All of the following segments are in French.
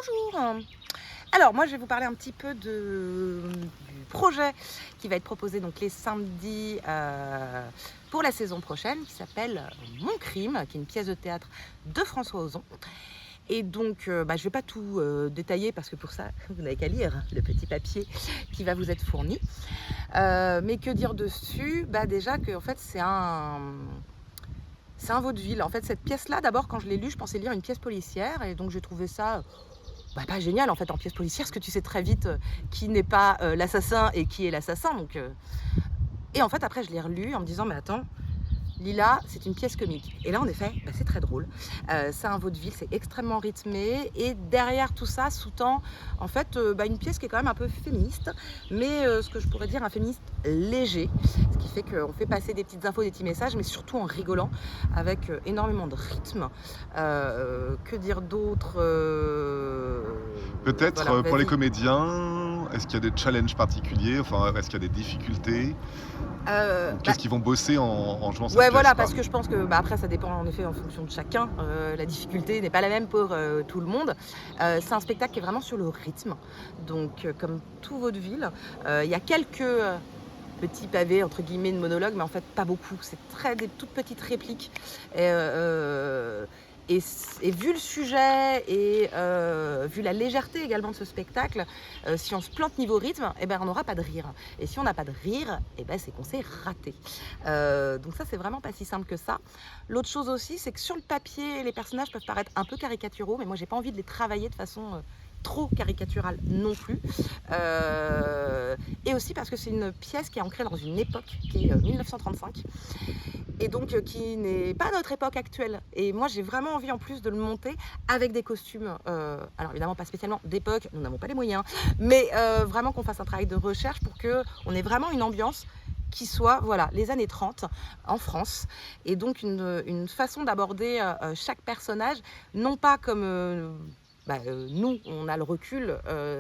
Bonjour. Alors moi je vais vous parler un petit peu du projet qui va être proposé donc les samedis pour la saison prochaine, qui s'appelle Mon Crime, qui est une pièce de théâtre de François Ozon. Et donc je ne vais pas tout détailler parce que pour ça vous n'avez qu'à lire le petit papier qui va vous être fourni. Mais que dire dessus? Déjà que en fait c'est un vaudeville. En fait cette pièce-là, d'abord quand je l'ai lue, je pensais lire une pièce policière et donc j'ai trouvé ça pas génial en fait en pièce policière, parce que tu sais très vite qui n'est pas l'assassin et qui est l'assassin. Et en fait après je l'ai relu en me disant mais attends, Lila, c'est une pièce comique. Et là, en effet, c'est très drôle. C'est un vaudeville, c'est extrêmement rythmé. Et derrière tout ça, sous-tend, en fait, une pièce qui est quand même un peu féministe, mais ce que je pourrais dire un féministe léger. Ce qui fait qu'on fait passer des petites infos, des petits messages, mais surtout en rigolant, avec énormément de rythme. Que dire d'autre Peut-être Voilà, pour les vas-y. comédiens, est-ce qu'il y a des challenges particuliers? Enfin, est-ce qu'il y a des difficultés? Qu'est-ce qu'ils vont bosser en jouant cette Ouais, pièce, voilà, quoi? parce que je pense que après ça dépend en effet en fonction de chacun. La difficulté n'est pas la même pour tout le monde. C'est un spectacle qui est vraiment sur le rythme. Donc, comme tout vaudeville, il y a quelques petits pavés entre guillemets de monologues, mais en fait pas beaucoup. C'est des toutes petites répliques. Et vu le sujet et vu la légèreté également de ce spectacle, si on se plante niveau rythme, on n'aura pas de rire. Et si on n'a pas de rire, c'est qu'on s'est raté. Donc ça, c'est vraiment pas si simple que ça. L'autre chose aussi, c'est que sur le papier, les personnages peuvent paraître un peu caricaturaux, mais moi, j'ai pas envie de les travailler de façon trop caricaturale non plus. Et aussi parce que c'est une pièce qui est ancrée dans une époque qui est 1935. Et donc qui n'est pas notre époque actuelle. Et moi j'ai vraiment envie en plus de le monter avec des costumes, alors évidemment pas spécialement d'époque, nous n'avons pas les moyens, mais vraiment qu'on fasse un travail de recherche pour qu'on ait vraiment une ambiance qui soit les années 30 en France, et donc une façon d'aborder chaque personnage, non pas comme nous, on a le recul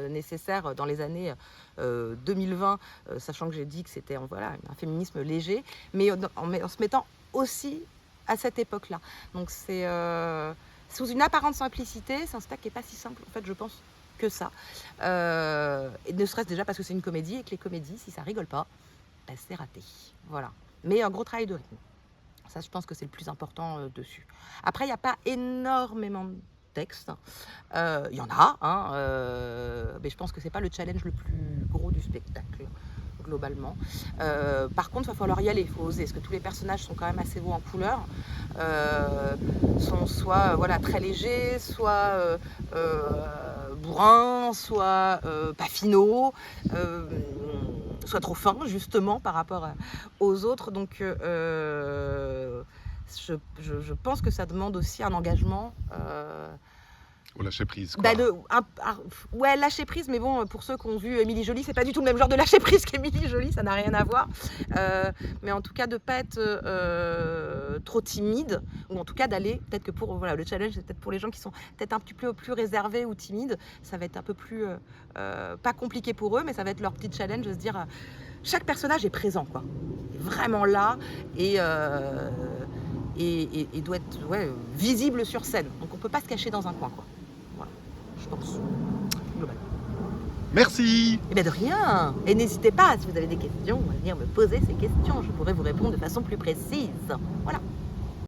nécessaire dans les années 2020, sachant que j'ai dit que c'était un féminisme léger, mais en se mettant aussi à cette époque-là. Donc c'est sous une apparente simplicité, c'est un spectacle qui n'est pas si simple, en fait, je pense, que ça. Et ne serait-ce déjà parce que c'est une comédie, et que les comédies, si ça rigole pas, c'est raté. Voilà. Mais un gros travail de rythme. Ça, je pense que c'est le plus important dessus. Après, il n'y a pas énormément de texte. Il y en a, mais je pense que c'est pas le challenge le plus gros du spectacle, globalement. Par contre, il va falloir y aller, il faut oser, parce que tous les personnages sont quand même assez beaux en couleur. Sont soit très légers, soit bourrins, soit pas finaux, soit trop fins, justement, par rapport aux autres. Donc, je pense que ça demande aussi un engagement. Ou lâcher prise, quoi. Ouais, lâcher prise, mais bon, pour ceux qui ont vu Émilie Jolie, c'est pas du tout le même genre de lâcher prise qu'Émilie Jolie, ça n'a rien à voir. Mais en tout cas, de pas être trop timide, ou en tout cas d'aller, peut-être que pour le challenge, c'est peut-être pour les gens qui sont peut-être un petit peu plus réservés ou timides, ça va être un peu plus pas compliqué pour eux, mais ça va être leur petit challenge de se dire chaque personnage est présent, quoi. Il est vraiment là et doit être visible sur scène. Donc on peut pas se cacher dans un coin, quoi. Voilà, je pense. Globalement. Merci! Et de rien. Et n'hésitez pas, si vous avez des questions, à venir me poser ces questions. Je pourrai vous répondre de façon plus précise. Voilà.